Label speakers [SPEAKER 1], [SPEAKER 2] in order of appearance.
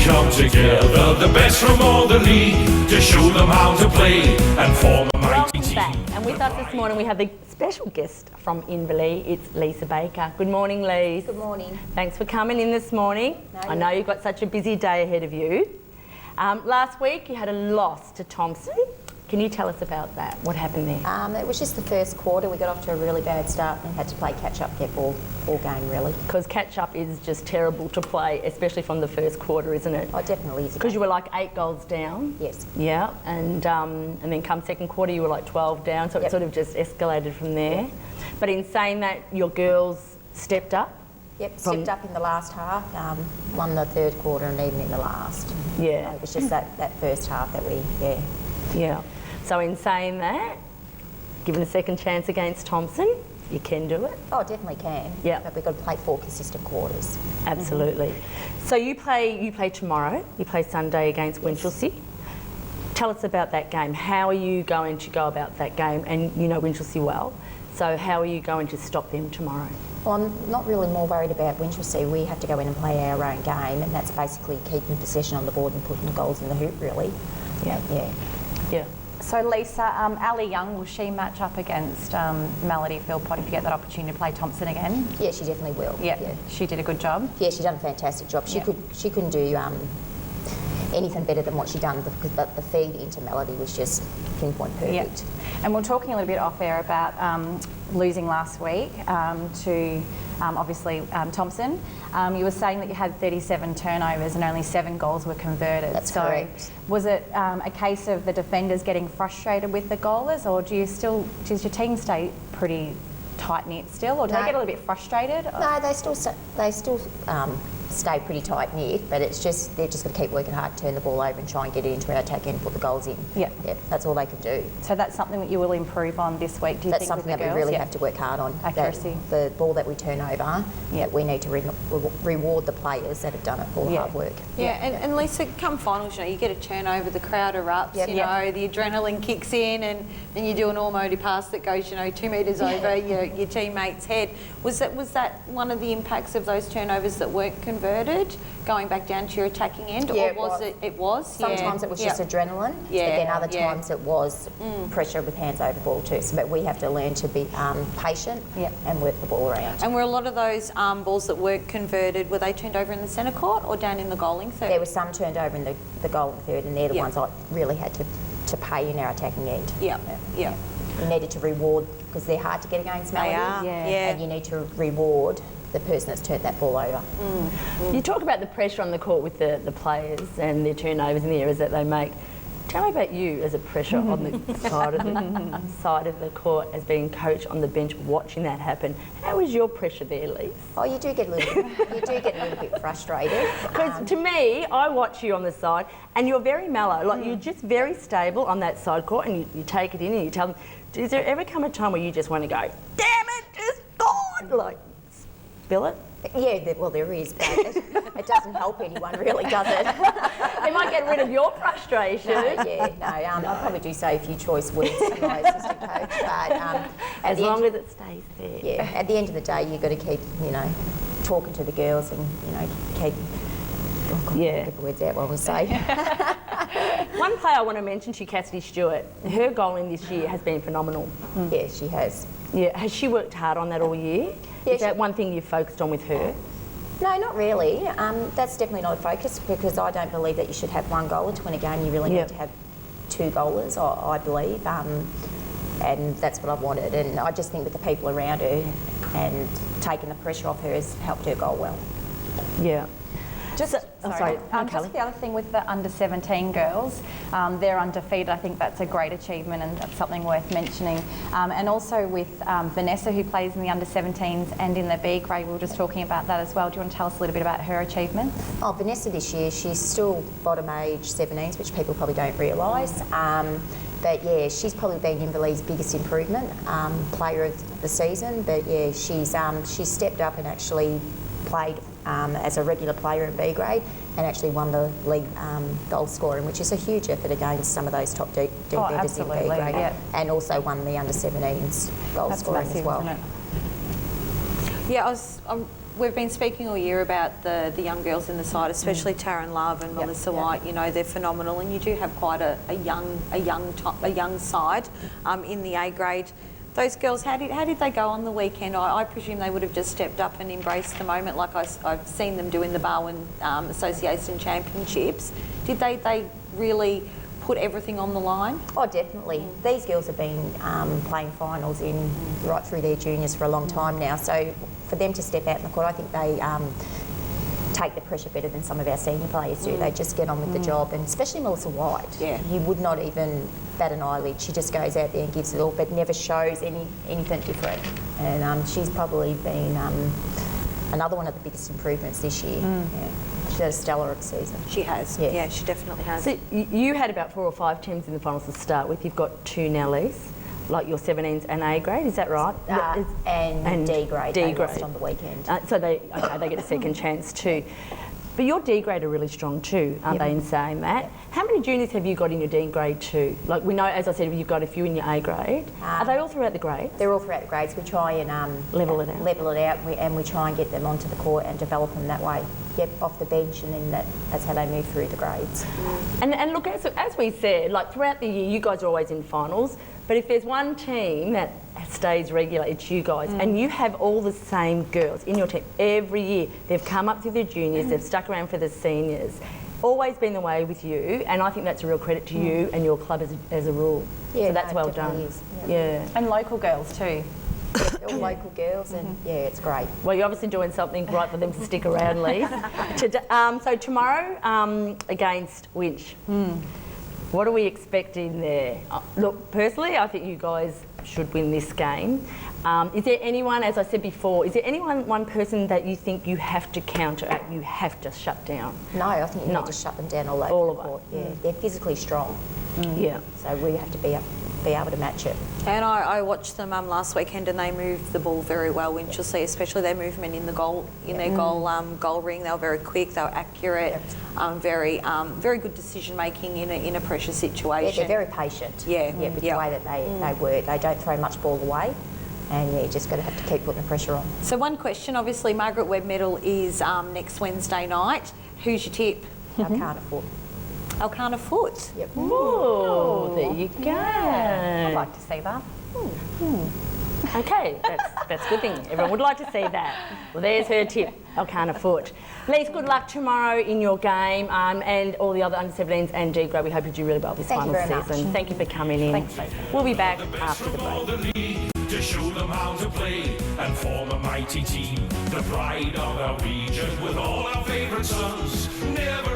[SPEAKER 1] come together, the best from all the league, to show them how to play and form a mighty team.
[SPEAKER 2] Welcome back. And with us this morning we have a special guest from Inverleigh. It's Lisa Baker. Good morning, Lise.
[SPEAKER 3] Good morning.
[SPEAKER 2] Thanks for coming in this morning. I know you've got such a busy day ahead of you. Last week you had a loss to Thompson. Can you tell us about that? What happened there?
[SPEAKER 3] It was just the first quarter. We got off to a really bad start and had to play catch-up netball all game, really.
[SPEAKER 2] Because catch-up is just terrible to play, especially from the first quarter, isn't it?
[SPEAKER 3] Oh, it definitely is.
[SPEAKER 2] Because you were like 8 goals down.
[SPEAKER 3] Yes.
[SPEAKER 2] Yeah, and then come second quarter you were like 12 down, so it sort of just escalated from there. But in saying that, your girls stepped up?
[SPEAKER 3] Yep, stepped up in the last half, won the third quarter and even in the last.
[SPEAKER 2] Yeah.
[SPEAKER 3] So it was just that first half that we,
[SPEAKER 2] Yeah. So in saying that, given a second chance against Thompson, you can do it?
[SPEAKER 3] Oh, definitely can.
[SPEAKER 2] Yeah.
[SPEAKER 3] But we've got to play 4 consistent quarters.
[SPEAKER 2] Absolutely. So you play tomorrow, you play Sunday against Winchelsea. Tell us about that game. How are you going to go about that game? And you know Winchelsea well, so how are you going to stop them tomorrow?
[SPEAKER 3] Well, I'm not really more worried about Winchelsea. We have to go in and play our own game, and that's basically keeping possession on the board and putting goals in the hoop, really.
[SPEAKER 2] Yeah.
[SPEAKER 4] So Lisa, Ali Young, will she match up against Melody Philpott if you get that opportunity to play Thompson again?
[SPEAKER 3] Yeah, she definitely will.
[SPEAKER 4] Yeah. She did a good job.
[SPEAKER 3] Yeah, she done a fantastic job. She couldn't do anything better than what she done, because the feed into Melody was just pinpoint perfect.
[SPEAKER 4] Yeah. And we're talking a little bit off air about losing last week to obviously Thompson. You were saying that you had 37 turnovers and only 7 goals were converted.
[SPEAKER 3] That's correct.
[SPEAKER 4] Was it a case of the defenders getting frustrated with the goalers, or does your team stay pretty tight-knit still, or do they get a little bit frustrated?
[SPEAKER 3] No, they still stay pretty tight-knit, but it's just they're just going to keep working hard, turn the ball over and try and get it into our attack and put the goals in.
[SPEAKER 4] Yeah.
[SPEAKER 3] That's all they can do.
[SPEAKER 4] So that's something that you will improve on this week, do you
[SPEAKER 3] That's
[SPEAKER 4] think,
[SPEAKER 3] something
[SPEAKER 4] with the
[SPEAKER 3] that
[SPEAKER 4] girls?
[SPEAKER 3] we really have to work hard on.
[SPEAKER 4] Accuracy.
[SPEAKER 3] The ball that we turn over, we need to reward the players that have done it for hard work.
[SPEAKER 5] Yeah, and Lisa, come finals, you get a turnover, the crowd erupts, the adrenaline kicks in, and then you do an almost pass that goes, 2 metres over your teammate's head. Was that one of the impacts of those turnovers that weren't converted, going back down to your attacking end, or was it? It was.
[SPEAKER 3] Sometimes it was just adrenaline, but then other times it was pressure with hands over ball too. So, but we have to learn to be patient and work the ball around.
[SPEAKER 5] And were a lot of those balls that weren't converted, were they turned over in the centre court or down in the goaling third?
[SPEAKER 3] There were some turned over in the goaling third, and they're the ones I really had to pay in our attacking end.
[SPEAKER 5] Yeah.
[SPEAKER 3] We needed to reward, because they're hard to get against Melody.
[SPEAKER 5] They are,
[SPEAKER 3] And you need to reward the person that's turned that ball over.
[SPEAKER 2] You talk about the pressure on the court with the players and their turnovers and the errors that they make. Tell me about you as a pressure on the side of the court, as being coach on the bench, watching that happen. How was your pressure there, Lise?
[SPEAKER 3] Oh, you do get a little bit frustrated.
[SPEAKER 2] Because to me, I watch you on the side, and you're very mellow. Like you're just very stable on that side court, and you take it in and you tell them. Does there ever come a time where you just want to go, damn it, just gone, like spill it?
[SPEAKER 3] Yeah, well, there is, but it doesn't help anyone, really, does it?
[SPEAKER 2] It might get rid of your frustration.
[SPEAKER 3] I'll probably do say a few choice words to my assistant coach, but
[SPEAKER 2] as long as it stays there.
[SPEAKER 3] Yeah, at the end of the day, you've got to keep, talking to the girls and, keep. Get the words out while we say.
[SPEAKER 2] One player I want to mention to you, Cassidy Stewart. Her goal in this year has been phenomenal.
[SPEAKER 3] Yeah, she has.
[SPEAKER 2] Yeah, has she worked hard on that all year?
[SPEAKER 3] Yeah,
[SPEAKER 2] is that one thing you've focused on with her?
[SPEAKER 3] No, not really. That's definitely not a focus, because I don't believe that you should have one goaler to win a game. You really need to have 2 goalers, I believe, and that's what I've wanted. And I just think with the people around her and taking the pressure off her has helped her goal well.
[SPEAKER 2] Yeah.
[SPEAKER 4] Just the other thing with the under-17 girls, they're undefeated. I think that's a great achievement and that's something worth mentioning. And also with Vanessa, who plays in the under-17s and in the B grade, we were just talking about that as well. Do you want to tell us a little bit about her achievements?
[SPEAKER 3] Oh, Vanessa this year, she's still bottom age 17s, which people probably don't realise. But yeah, she's probably been Inverleigh's biggest improvement, player of the season. But yeah, she's stepped up and actually played as a regular player in B grade and actually won the league goal scoring, which is a huge effort against some of those top defenders in B grade, and also won the under-17s goal scoring as well.
[SPEAKER 5] Yeah, we've been speaking all year about the young girls in the side, especially Taryn Love and Melissa White. You know, they're phenomenal, and you do have quite a young side in the A grade. Those girls, how did they go on the weekend? I presume they would have just stepped up and embraced the moment, like I've seen them do in the Barwon Association Championships. Did they really put everything on the line?
[SPEAKER 3] Oh, definitely. These girls have been playing finals right through their juniors for a long time now. So for them to step out in the court, I think they take the pressure better than some of our senior players do. They just get on with the job, and especially Melissa White.
[SPEAKER 5] Yeah.
[SPEAKER 3] You would not even bat an eyelid. She just goes out there and gives it all, but never shows anything different. And she's probably been another one of the biggest improvements this year. Yeah. She's had a stellar season.
[SPEAKER 5] She has. Yeah, she definitely has.
[SPEAKER 2] So you had about 4 or 5 teams in the finals to start with. You've got 2 now, Lise, like your 17s and A grade. Is that right?
[SPEAKER 3] And D grade.
[SPEAKER 2] D
[SPEAKER 3] they
[SPEAKER 2] grade
[SPEAKER 3] lost on the weekend.
[SPEAKER 2] So they get a second chance too. But your D grade are really strong too, aren't they, in saying that?
[SPEAKER 3] Yep.
[SPEAKER 2] How many juniors have you got in your D grade too? Like we know, as I said, you've got a few in your A grade. Are they all throughout the grades?
[SPEAKER 3] They're all throughout the grades. We try and
[SPEAKER 2] level it out.
[SPEAKER 3] And we try and get them onto the court and develop them that way. Yep, off the bench, and then that's how they move through the grades.
[SPEAKER 2] And look, as we said, like throughout the year, you guys are always in finals. But if there's one team that stays regular, it's you guys. And you have all the same girls in your team every year. They've come up through the juniors, they've stuck around for the seniors. Always been the way with you, and I think that's a real credit to you and your club as a rule.
[SPEAKER 3] Yeah,
[SPEAKER 2] so that's
[SPEAKER 3] no,
[SPEAKER 2] well
[SPEAKER 3] it
[SPEAKER 2] done.
[SPEAKER 3] definitely is.
[SPEAKER 2] Yeah.
[SPEAKER 4] And local girls too.
[SPEAKER 3] All local girls, and yeah, it's great.
[SPEAKER 2] Well, you're obviously doing something right for them to stick around, Lee. So tomorrow against Winch. What are we expecting there? Look, personally, I think you guys should win this game. Is there anyone, as I said before, is there one person that you think you have to counteract, you have to shut down?
[SPEAKER 3] No, I think you need to shut them down all over the court. Yeah, they're physically strong.
[SPEAKER 2] Yeah.
[SPEAKER 3] So we have to be able to match it.
[SPEAKER 5] And I watched them last weekend, and they moved the ball very well. Winchelsea, especially their movement in the goal, their goal ring. They were very quick. They were accurate. Very good decision making in a pressure situation.
[SPEAKER 3] Yeah, they're very patient.
[SPEAKER 5] Yeah,
[SPEAKER 3] with the way that they work. They don't throw much ball away, and you just got to have to keep putting the pressure on.
[SPEAKER 5] So one question, obviously, Margaret Webb medal is next Wednesday night. Who's your tip?
[SPEAKER 3] I can't afford.
[SPEAKER 5] Alcana Foot.
[SPEAKER 3] Yep.
[SPEAKER 2] Oh, there you go.
[SPEAKER 4] I'd like to see that.
[SPEAKER 2] Okay, that's a good thing. Everyone would like to see that. Well, there's her tip, Alcana Foot. Lise, good luck tomorrow in your game, and all the other under-17s and D grade. We hope you do really well this
[SPEAKER 3] Thank you
[SPEAKER 2] final
[SPEAKER 3] very
[SPEAKER 2] season.
[SPEAKER 3] much.
[SPEAKER 2] Thank you for coming in.
[SPEAKER 4] Thanks, Lise.
[SPEAKER 2] We'll be back
[SPEAKER 1] The best
[SPEAKER 2] after the
[SPEAKER 1] from all
[SPEAKER 2] break.
[SPEAKER 1] the league to show them how to play and form a mighty team. The pride of our region with all our favourite sons. Never